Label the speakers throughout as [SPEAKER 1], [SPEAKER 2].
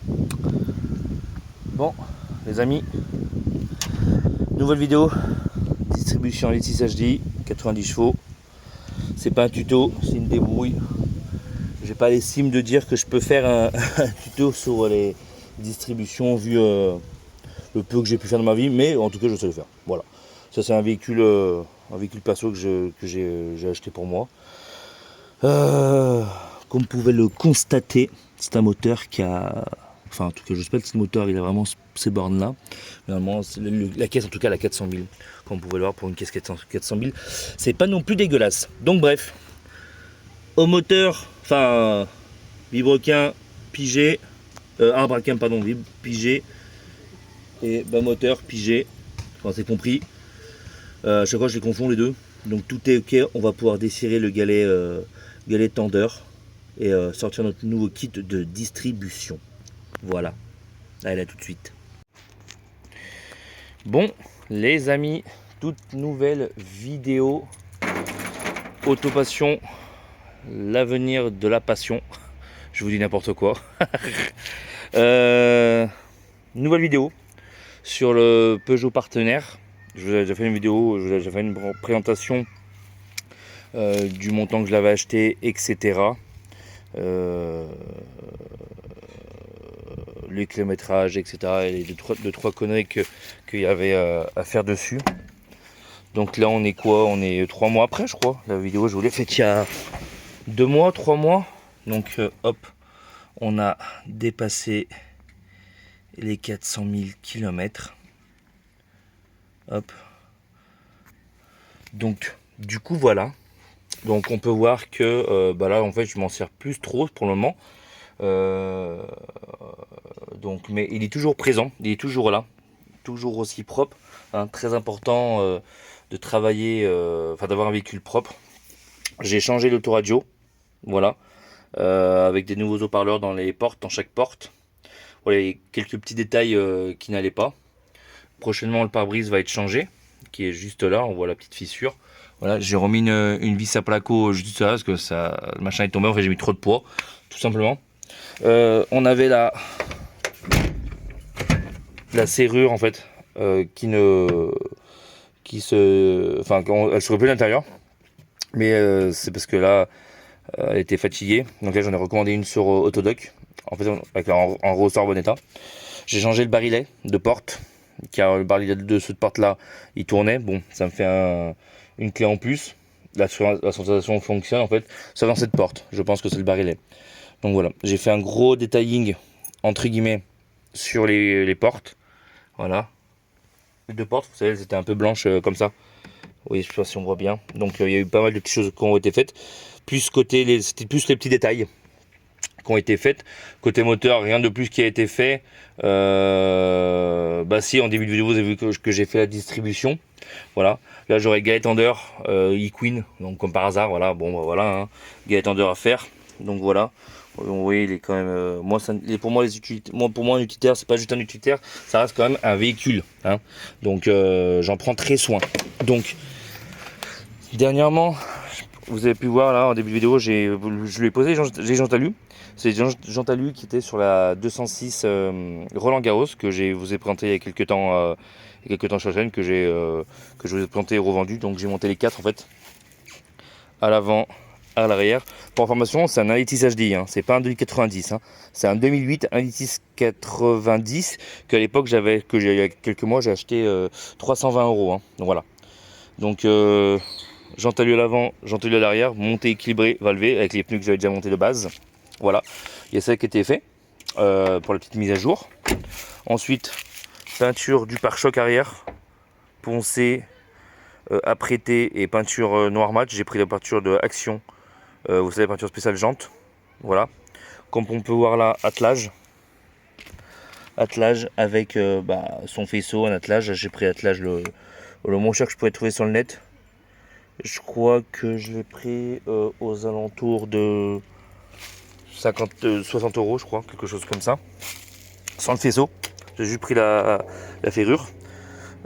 [SPEAKER 1] Bon, les amis, nouvelle vidéo, distribution Letis HD, 90 chevaux. C'est pas un tuto, c'est une débrouille. J'ai pas l'estime de dire que je peux faire un tuto sur les distributions vu le peu que j'ai pu faire de ma vie, mais en tout cas je sais le faire. Voilà. Ça c'est un véhicule perso que j'ai acheté pour moi. Comme vous pouvez le constater, c'est un moteur qui a... Enfin, en tout cas, j'espère que ce moteur, il a vraiment ces bornes-là. Normalement, la caisse, en tout cas, la 400 000. Comme vous pouvez le voir, pour une caisse 400 000, c'est pas non plus dégueulasse. Donc, bref, au moteur, enfin, vilebrequin pigé, arbre-à-quin, pardon, pigé, et bas moteur pigé, enfin, c'est compris. À chaque fois, je les confonds les deux. Donc, tout est ok. On va pouvoir desserrer le galet tendeur et sortir notre nouveau kit de distribution. Voilà, allez, à tout de suite. Bon, les amis, toute nouvelle vidéo Autopassion, l'avenir de la passion. Je vous dis n'importe quoi. Nouvelle vidéo sur le Peugeot partenaire. Je vous ai déjà fait une vidéo, je vous ai déjà fait une présentation du montant que je l'avais acheté, etc. Les kilométrages, etc. Et les trois conneries qu'il y avait à faire dessus. Donc là, on est quoi? On est 3 mois après, je crois. La vidéo, je vous l'ai faite il y a 2 mois, 3 mois. Donc hop, on a dépassé les 400 000 km. Hop. Donc, du coup, voilà. Donc, on peut voir que bah là, en fait, je m'en sers plus trop pour le moment. Donc, mais il est toujours présent, il est toujours là, toujours aussi propre. Hein, très important de travailler, enfin d'avoir un véhicule propre. J'ai changé l'autoradio, voilà, avec des nouveaux haut-parleurs dans les portes, dans chaque porte. Voilà, il y a quelques petits détails qui n'allaient pas. Prochainement, le pare-brise va être changé, qui est juste là. On voit la petite fissure. Voilà, j'ai remis une vis à placo juste là parce que ça, le machin est tombé. En fait, j'ai mis trop de poids, tout simplement. On avait la serrure en fait enfin, elle se repliait à l'intérieur. Mais c'est parce que là, elle était fatiguée. Donc là, j'en ai recommandé une sur Autodoc. En fait, avec un ressort bon état. J'ai changé le barillet de porte, car le barillet de ce de porte là, il tournait. Bon, ça me fait une clé en plus. La sensation fonctionne en fait, sauf dans cette porte. Je pense que c'est le barillet. Donc voilà, j'ai fait un gros detailing entre guillemets sur les portes. Voilà, les deux portes, vous savez, elles étaient un peu blanches comme ça. Oui, je sais pas si on voit bien. Donc il y a eu pas mal de petites choses qui ont été faites. Plus c'était plus les petits détails qui ont été faites. Côté moteur, rien de plus qui a été fait. Bah si, en début de vidéo, vous avez vu que j'ai fait la distribution. Voilà. Là, j'aurai galet tendeur, e-Queen, donc comme par hasard, voilà. Bon, bah, voilà, hein. Galet tendeur à faire. Donc voilà. Donc, oui, il est quand même. Pour moi, pour moi, un utilitaire, c'est pas juste un utilitaire, ça reste quand même un véhicule. Hein. Donc, j'en prends très soin. Donc, dernièrement, vous avez pu voir là en début de vidéo, je lui ai posé les jantes talus. C'est des jantes talus qui étaient sur la 206 Roland Garros que vous ai présenté il y a quelques temps, sur la chaîne, que je vous ai présenté et revendu. Donc j'ai monté les 4 en fait, à l'avant, à l'arrière. Pour information, c'est un Alitis HD, hein. C'est pas un 2090, hein. C'est un 2008 Alitis 90 qu'à l'époque il y a quelques mois j'ai acheté 320 €. Hein. Donc voilà. Donc jantes talus à l'avant, jantes talus à l'arrière, montée équilibrée, valvée, avec les pneus que j'avais déjà montés de base. Voilà, il y a ça qui a été fait pour la petite mise à jour. Ensuite, peinture du pare-choc arrière, poncé, apprêté et peinture noir mat. J'ai pris la peinture de Action, vous savez, peinture spéciale jante. Voilà, comme on peut voir là, attelage avec son faisceau, un attelage. J'ai pris l'attelage le moins cher que je pouvais trouver sur le net. Je crois que je l'ai pris aux alentours de 60 €, je crois, quelque chose comme ça. Sans le faisceau, j'ai juste pris la ferrure.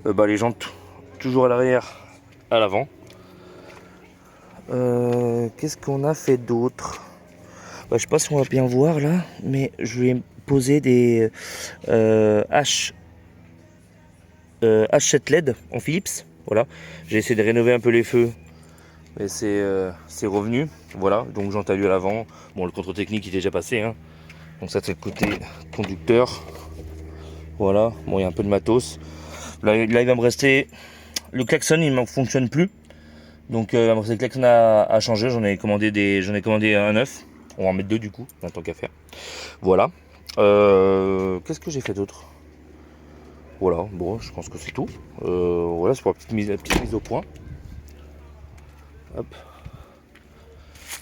[SPEAKER 1] Les jantes toujours à l'arrière, à l'avant. Qu'est-ce qu'on a fait d'autre? Je sais pas si on va bien voir là, mais je lui ai poser des H7 LED en Philips. Voilà, j'ai essayé de rénover un peu les feux, mais c'est revenu. Voilà, donc j'entends à l'avant. Bon, le contrôle technique il est déjà passé, hein. Donc ça c'est le côté conducteur. Voilà, bon il y a un peu de matos. Là il va me rester le klaxon, il ne fonctionne plus. Donc il va me rester le klaxon à changer. J'en ai commandé un neuf. On va en mettre deux du coup, tant qu'à faire. Voilà. Qu'est-ce que j'ai fait d'autre? Voilà, bon, je pense que c'est tout. Voilà, c'est pour la petite mise au point. Hop.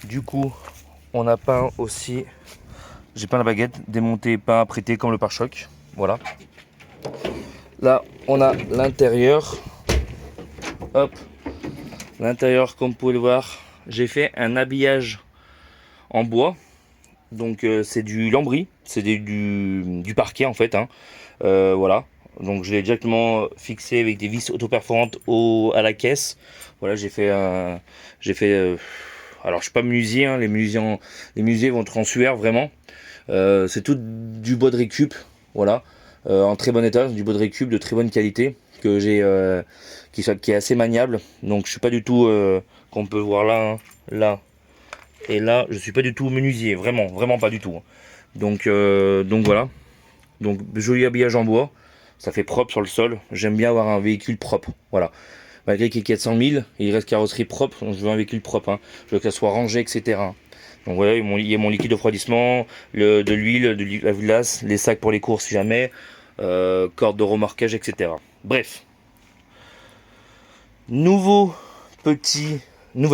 [SPEAKER 1] Du coup, on a peint aussi. J'ai peint la baguette, démonté, peint, apprêté comme le pare-choc. Voilà. Là, on a l'intérieur. Hop. L'intérieur, comme vous pouvez le voir, j'ai fait un habillage en bois. Donc, c'est du lambris, c'est du parquet en fait, hein. Voilà. Donc, je l'ai directement fixé avec des vis auto-perforantes à la caisse. Voilà, j'ai fait. Alors, je suis pas menuisier, hein, les menuisiers vont être en sueur vraiment. C'est tout du bois de récup, voilà, en très bon état, du bois de récup de très bonne qualité que j'ai, qui est assez maniable. Donc je suis pas du tout, qu'on peut voir là, hein, là et là, je suis pas du tout menuisier, vraiment pas du tout, hein. Donc voilà, donc joli habillage en bois, ça fait propre sur le sol. J'aime bien avoir un véhicule propre, voilà. Malgré qu'il y ait 400 000, il reste carrosserie propre, donc je veux un véhicule propre, hein. Je veux que ça soit rangé, etc. Donc voilà, il y a mon liquide de refroidissement, de l'huile, de la glace, les sacs pour les courses si jamais, corde de remorquage, etc. Bref. Nouvelle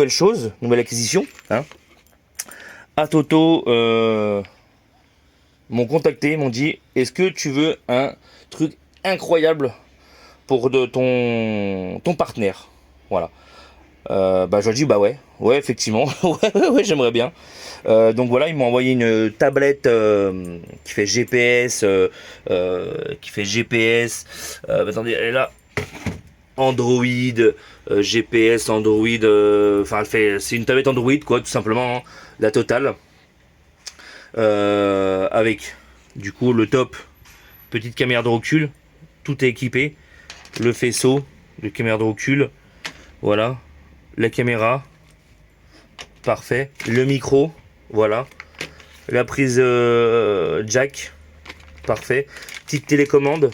[SPEAKER 1] chose, nouvelle acquisition, hein. Atoto m'ont contacté, m'ont dit, est-ce que tu veux un truc incroyable pour ton partenaire? Voilà. Je leur dis bah ouais effectivement, ouais j'aimerais bien. Donc voilà, ils m'ont envoyé une tablette qui fait GPS. Attendez, elle est là. Android, GPS, Android. Enfin, c'est une tablette Android quoi, tout simplement, hein, la totale. Avec du coup le top, petite caméra de recul, tout est équipé. Le faisceau, de caméra de recul, voilà. La caméra, parfait. Le micro, voilà. La prise jack, parfait. Petite télécommande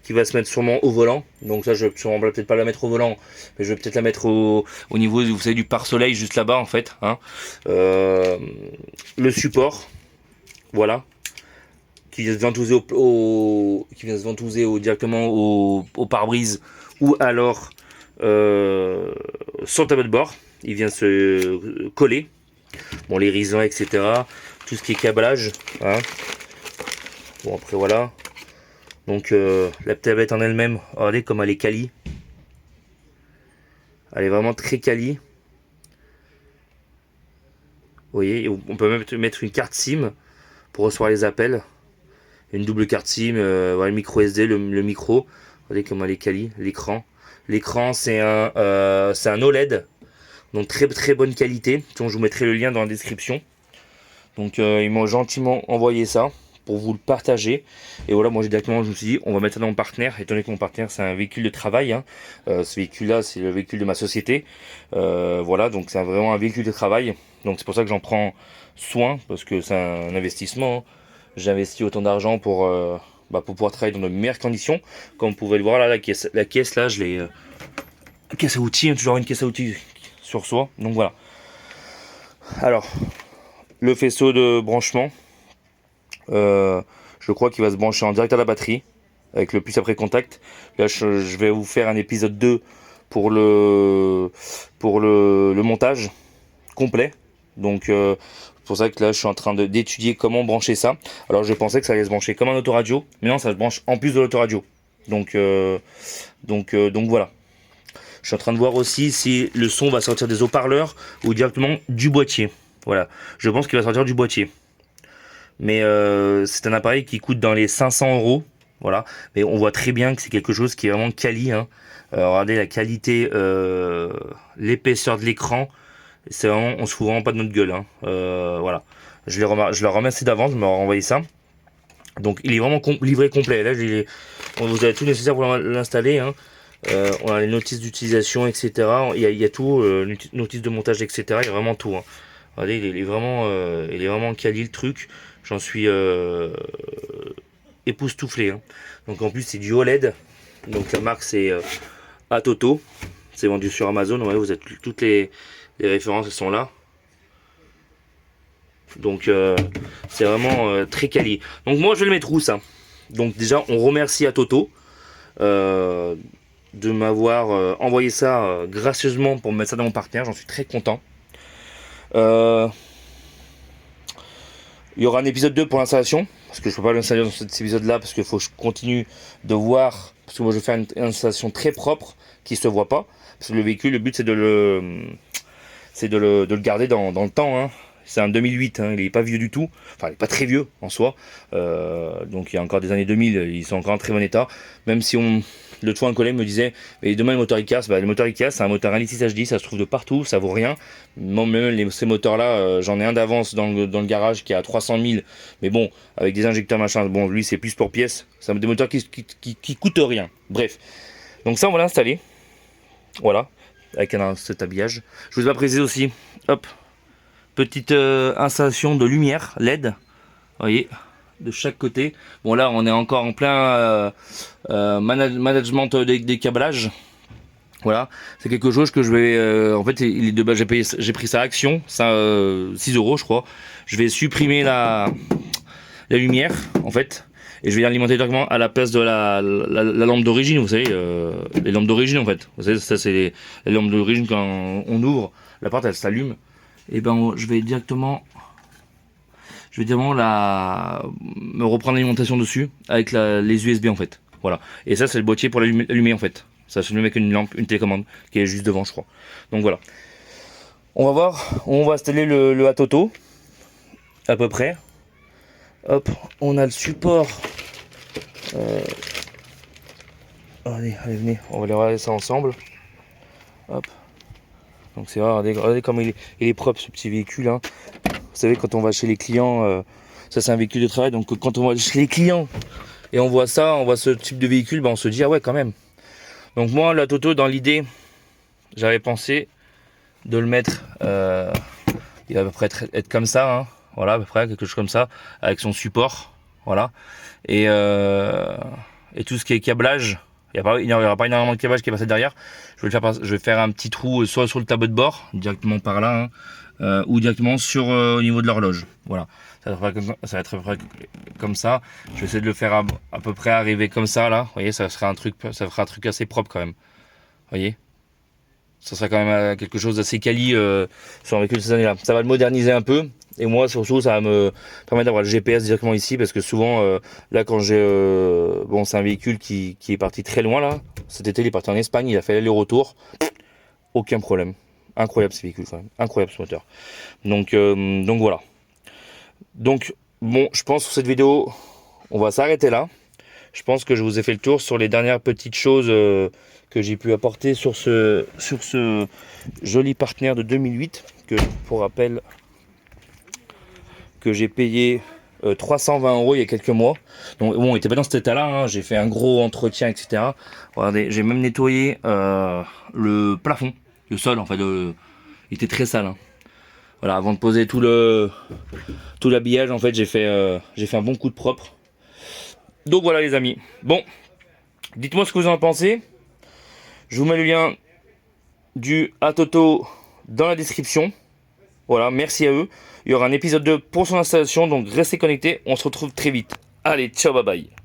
[SPEAKER 1] qui va se mettre sûrement au volant. Donc ça, je vais peut-être pas la mettre au volant, mais je vais peut-être la mettre au niveau, vous savez, du pare-soleil juste là-bas en fait, hein. Le support, voilà, qui vient se ventouser directement au pare-brise ou alors sur le tableau de bord. Il vient se coller. Bon, les risants, etc. Tout ce qui est câblage, hein. Bon, après voilà. Donc la tablette en elle-même, regardez comme elle est quali. Elle est vraiment très quali. Vous voyez, on peut même mettre une carte SIM pour recevoir les appels. Une double carte SIM, voilà, le micro SD, le micro. Regardez comme elle est quali. L'écran, c'est un OLED. Donc très bonne qualité. Donc, je vous mettrai le lien dans la description. Donc ils m'ont gentiment envoyé ça pour vous le partager. Et voilà, moi je me suis dit, on va mettre ça dans mon partenaire, étant donné que mon partenaire c'est un véhicule de travail, hein. Ce véhicule là c'est le véhicule de ma société. Voilà, donc c'est vraiment un véhicule de travail. Donc c'est pour ça que j'en prends soin, parce que c'est un investissement, hein. J'investis autant d'argent pour pouvoir travailler dans de meilleures conditions. Comme vous pouvez le voir là, la caisse là, je l'ai caisse à outils, hein, toujours une caisse à outils sur soi. Donc voilà. Alors, le faisceau de branchement, je crois qu'il va se brancher en direct à la batterie avec le puce après contact. Là, je vais vous faire un épisode 2 pour le montage complet. Donc, c'est pour ça que là, je suis en train d'étudier comment brancher ça. Alors, je pensais que ça allait se brancher comme un autoradio, mais non, ça se branche en plus de l'autoradio. Donc voilà. Je suis en train de voir aussi si le son va sortir des haut-parleurs ou directement du boîtier. Voilà, je pense qu'il va sortir du boîtier. Mais c'est un appareil qui coûte dans les 500 euros. Voilà, mais on voit très bien que c'est quelque chose qui est vraiment quali, hein. Regardez la qualité, l'épaisseur de l'écran. C'est vraiment, on se fout vraiment pas de notre gueule, hein. Voilà, je leur remercie d'avance de m'avoir envoyé ça. Donc il est vraiment livré complet. Là, vous avez tout nécessaire pour l'installer. Hein. On a les notices d'utilisation, etc. Il y a tout, notices de montage, etc. Il y a vraiment tout. Hein. Regardez, il est vraiment quali le truc. J'en suis époustouflé. Hein. Donc en plus c'est du OLED. Donc la marque c'est Atoto. C'est vendu sur Amazon. Ouais, vous avez toutes les références, elles sont là. Donc c'est vraiment très quali. Donc moi je vais le mettre où ça? Donc déjà on remercie Atoto de m'avoir envoyé ça gracieusement pour me mettre ça dans mon partenaire. J'en suis très content. Il y aura un épisode 2 pour l'installation. Parce que je peux pas l'installer dans cet épisode là. Parce qu'il faut que je continue de voir. Parce que moi je vais faire une installation très propre qui se voit pas. Parce que le véhicule, le but c'est de le garder dans le temps. Hein. C'est un 2008, hein, il est pas vieux du tout. Enfin, il est pas très vieux en soi. Donc il y a encore des années 2000, ils sont encore en très bon état. Même si l'autre fois un collègue me disait, mais demain le moteur il casse. Bah, le moteur il casse, c'est un moteur 1.6 HD, ça se trouve de partout, ça vaut rien. Moi même ces moteurs là, j'en ai un d'avance dans le garage qui est à 300 000. Mais bon, avec des injecteurs machin, bon lui c'est plus pour pièces. C'est des moteurs qui coûtent rien. Bref. Donc ça on va l'installer. Voilà. Avec cet habillage. Je vous ai pas précisé aussi. Hop. Petite installation de lumière LED, vous voyez, de chaque côté. Bon là on est encore en plein management des câblages. Voilà, c'est quelque chose que je vais en fait il est de base j'ai pris ça à Action, ça 6 € je crois. Je vais supprimer la lumière en fait et je vais l'alimenter directement à la place de la lampe d'origine, vous savez, les lampes d'origine en fait. Vous savez, ça c'est les lampes d'origine quand on ouvre la porte, elle s'allume. Et ben je vais directement me reprendre l'alimentation dessus avec les USB en fait. Voilà. Et ça c'est le boîtier pour l'allumer en fait. Ça se met avec une lampe, une télécommande qui est juste devant je crois. Donc voilà. On va voir, on va installer le Atoto à peu près. Hop, on a le support. Allez, venez, on va aller regarder ça ensemble. Hop. Donc c'est vrai, regardez comme il est propre ce petit véhicule. Hein. Vous savez, quand on va chez les clients, ça c'est un véhicule de travail, donc quand on va chez les clients et on voit ça, on voit ce type de véhicule, on se dit ah ouais quand même. Donc moi la Toto dans l'idée, j'avais pensé de le mettre, il va à peu près être comme ça, hein. Voilà à peu près quelque chose comme ça, avec son support, voilà, et tout ce qui est câblage. Il n'y aura pas énormément de câblage qui est passé derrière. Je vais faire un petit trou soit sur le tableau de bord, directement par là, hein, ou directement au niveau de l'horloge. Voilà, ça va être à peu près comme ça. Je vais essayer de le faire à peu près arriver comme ça là. Vous voyez, ça fera un truc assez propre quand même. Vous voyez, ça sera quand même quelque chose d'assez quali sur un véhicule de ces années-là. Ça va le moderniser un peu. Et moi surtout ça va me permettre d'avoir le GPS directement ici parce que souvent là quand j'ai bon c'est un véhicule qui est parti très loin là. Cet été il est parti en Espagne, il a fait aller-retour. Aucun problème. Incroyable ce véhicule quand même. Incroyable ce moteur. Donc voilà. Donc bon je pense que sur cette vidéo on va s'arrêter là. Je pense que je vous ai fait le tour sur les dernières petites choses que j'ai pu apporter sur ce joli partenaire de 2008 que pour rappel que j'ai payé 320 € il y a quelques mois. Donc bon, il était pas dans cet état-là. Hein. J'ai fait un gros entretien, etc. Regardez, j'ai même nettoyé le plafond, le sol. En fait, il était très sale. Hein. Voilà, avant de poser tout l'habillage, en fait, j'ai fait un bon coup de propre. Donc voilà, les amis. Bon, dites-moi ce que vous en pensez. Je vous mets le lien du Atoto dans la description. Voilà, merci à eux. Il y aura un épisode 2 pour son installation, donc restez connectés. On se retrouve très vite. Allez, ciao, bye bye.